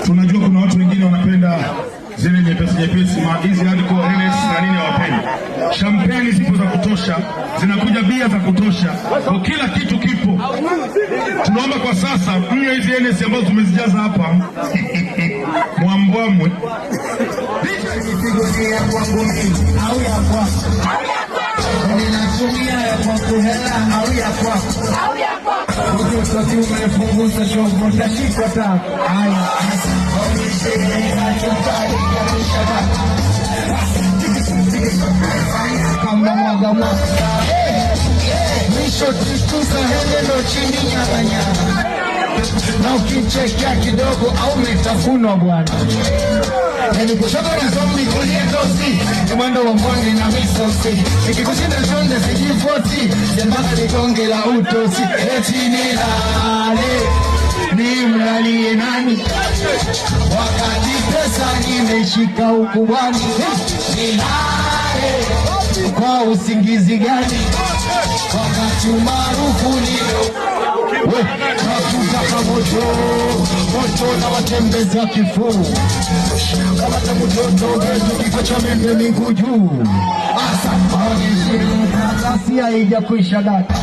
Tunajua kuna watu wengine wanapenda zile nyepesi hizi hardcore Hennessy na nini hawapendi. Champagne zipo za kutosha, zinakuja bia za kutosha, kwa kila kitu kipo. Tunaomba kwa sasa mnywe hizi Hennessy ambazo tumezijaza hapa. Mwambwamwe. Au ya kwako. Ninatumia ya kwako hela au ya kwako. Au ya kwako. Ukisoti umefunguza shogo tashika tako. Haya. Kama mwaga mwisho tituza helelo chini nyanganyanga. Na ukichekea kidogo au metafunwa bwana. Nani kushoto na zombi kulia tosi. Mwendo wa mwani na misosi. Nikikushinda shonde sijifoti. Jembaka likonge la utosi. Eti nilale ni mlalie nani? Wakati pesa nimeshika ukubwani. Nilale kwa usingizi gani? Wakati umaarufu nilo nakutaka moto na watembezi wa kifuu. Kama tamutoto wetu kifo cha mende miguu juu. Asa kazi haija kuisha data.